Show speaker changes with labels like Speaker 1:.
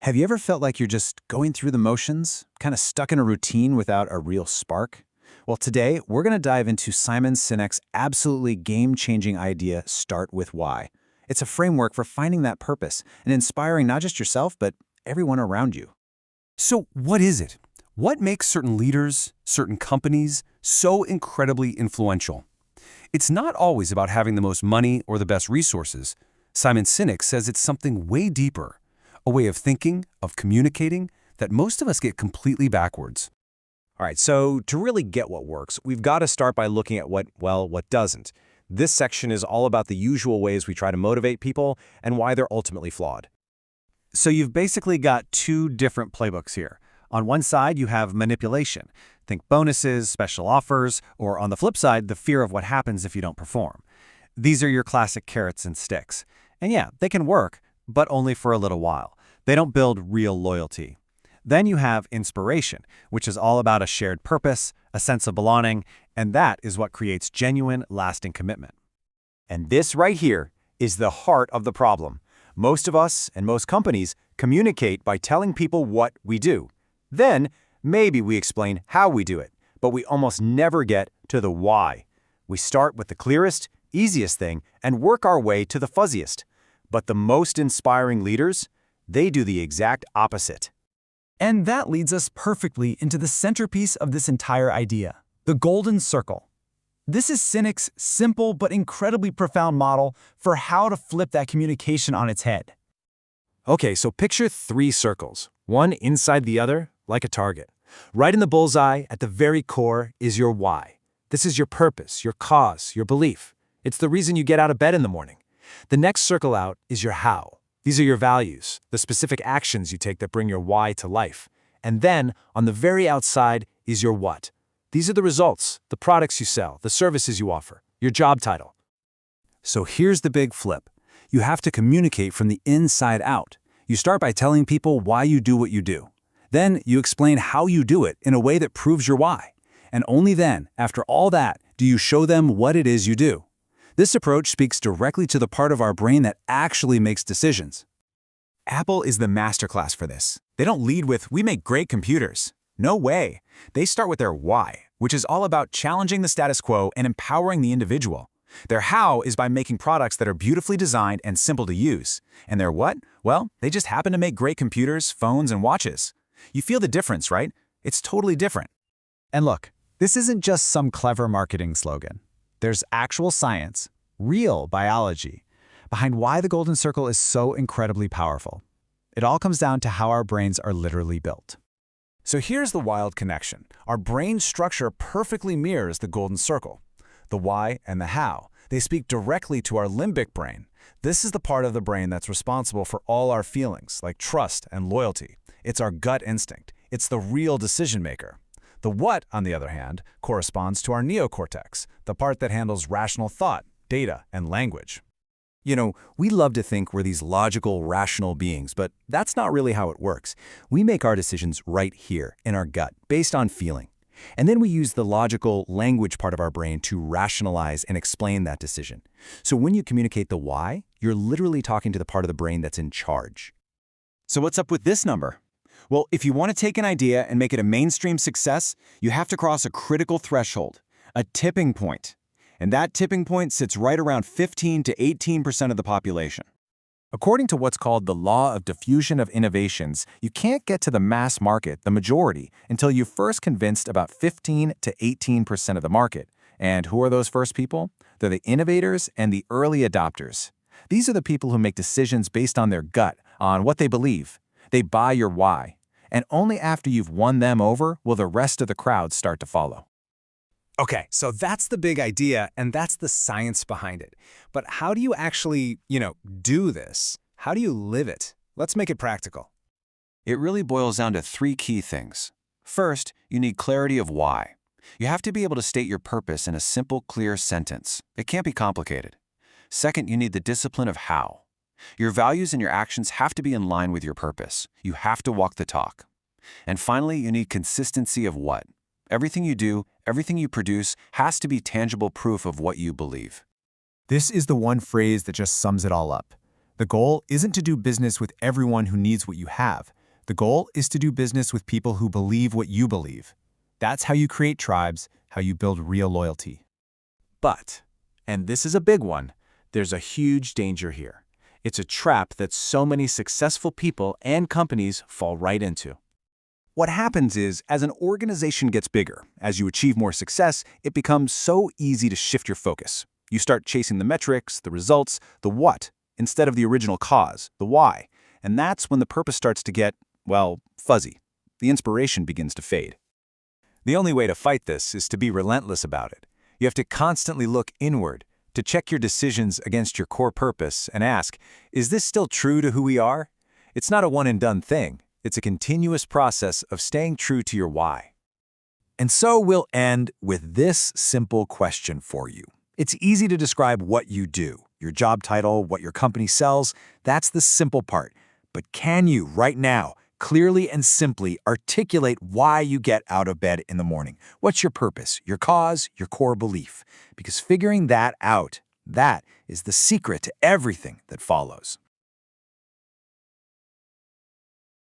Speaker 1: Have you ever felt like you're just going through the motions, kind of stuck in a routine without a real spark? Well, today we're going to dive into Simon Sinek's absolutely game-changing idea, Start with Why. It's a framework for finding that purpose and inspiring not just yourself, but everyone around you.
Speaker 2: So what is it? What makes certain leaders, certain companies, so incredibly influential? It's not always about having the most money or the best resources. Simon Sinek says it's something way deeper, a way of thinking, of communicating, that most of us get completely backwards.
Speaker 3: All right, so to really get what works, we've got to start by looking at what doesn't. This section is all about the usual ways we try to motivate people and why they're ultimately flawed.
Speaker 4: So you've basically got two different playbooks here. On one side, you have manipulation. Think bonuses, special offers, or on the flip side, the fear of what happens if you don't perform. These are your classic carrots and sticks. And yeah, they can work, but only for a little while. They don't build real loyalty. Then you have inspiration, which is all about a shared purpose, a sense of belonging, and that is what creates genuine, lasting commitment.
Speaker 3: And this right here is the heart of the problem. Most of us and most companies communicate by telling people what we do. Then, maybe we explain how we do it, but we almost never get to the why. We start with the clearest, easiest thing and work our way to the fuzziest. But the most inspiring leaders, they do the exact opposite.
Speaker 5: And that leads us perfectly into the centerpiece of this entire idea, the golden circle. This is Sinek's simple but incredibly profound model for how to flip that communication on its head.
Speaker 3: Okay, so picture three circles, one inside the other, like a target. Right in the bullseye, at the very core, is your why. This is your purpose, your cause, your belief. It's the reason you get out of bed in the morning. The next circle out is your how. These are your values, the specific actions you take that bring your why to life. And then, on the very outside, is your what. These are the results, the products you sell, the services you offer, your job title.
Speaker 1: So here's the big flip. You have to communicate from the inside out. You start by telling people why you do what you do. Then you explain how you do it in a way that proves your why. And only then, after all that, do you show them what it is you do. This approach speaks directly to the part of our brain that actually makes decisions.
Speaker 6: Apple is the masterclass for this. They don't lead with, "We make great computers." No way. They start with their why, which is all about challenging the status quo and empowering the individual. Their how is by making products that are beautifully designed and simple to use. And their what? Well, they just happen to make great computers, phones, and watches. You feel the difference, right? It's totally different.
Speaker 5: And look, this isn't just some clever marketing slogan. There's actual science, real biology, behind why the golden circle is so incredibly powerful. It all comes down to how our brains are literally built.
Speaker 6: So here's the wild connection. Our brain structure perfectly mirrors the golden circle. The why and the how. They speak directly to our limbic brain. This is the part of the brain that's responsible for all our feelings, like trust and loyalty. It's our gut instinct. It's the real decision maker. The what, on the other hand, corresponds to our neocortex, the part that handles rational thought, data, and language.
Speaker 3: You know, we love to think we're these logical, rational beings, but that's not really how it works. We make our decisions right here, in our gut, based on feeling. And then we use the logical language part of our brain to rationalize and explain that decision. So when you communicate the why, you're literally talking to the part of the brain that's in charge.
Speaker 6: So what's up with this number? Well, if you want to take an idea and make it a mainstream success, you have to cross a critical threshold, a tipping point. And that tipping point sits right around 15 to 18% of the population.
Speaker 3: According to what's called the law of diffusion of innovations, you can't get to the mass market, the majority, until you've first convinced about 15 to 18% of the market. And who are those first people? They're the innovators and the early adopters. These are the people who make decisions based on their gut, on what they believe. They buy your why. And only after you've won them over will the rest of the crowd start to follow.
Speaker 4: Okay, so that's the big idea, and that's the science behind it. But how do you actually, do this? How do you live it? Let's make it practical.
Speaker 2: It really boils down to three key things. First, you need clarity of why. You have to be able to state your purpose in a simple, clear sentence. It can't be complicated. Second, you need the discipline of how. Your values and your actions have to be in line with your purpose. You have to walk the talk. And finally, you need consistency of what. Everything you do, everything you produce has to be tangible proof of what you believe.
Speaker 6: This is the one phrase that just sums it all up. The goal isn't to do business with everyone who needs what you have.
Speaker 1: The goal is to do business with people who believe what you believe. That's how you create tribes, how you build real loyalty.
Speaker 3: But, and this is a big one, there's a huge danger here. It's a trap that so many successful people and companies fall right into. What happens is, as an organization gets bigger, as you achieve more success, it becomes so easy to shift your focus. You start chasing the metrics, the results, the what, instead of the original cause, the why. And that's when the purpose starts to get, well, fuzzy. The inspiration begins to fade.
Speaker 1: The only way to fight this is to be relentless about it. You have to constantly look inward, to check your decisions against your core purpose and ask, is this still true to who we are? It's not a one-and-done thing. It's a continuous process of staying true to your why. And so we'll end with this simple question for you. It's easy to describe what you do, your job title, what your company sells. That's the simple part. But can you, right now, clearly and simply articulate why you get out of bed in the morning? What's your purpose, your cause, your core belief? Because figuring that out, that is the secret to everything that follows.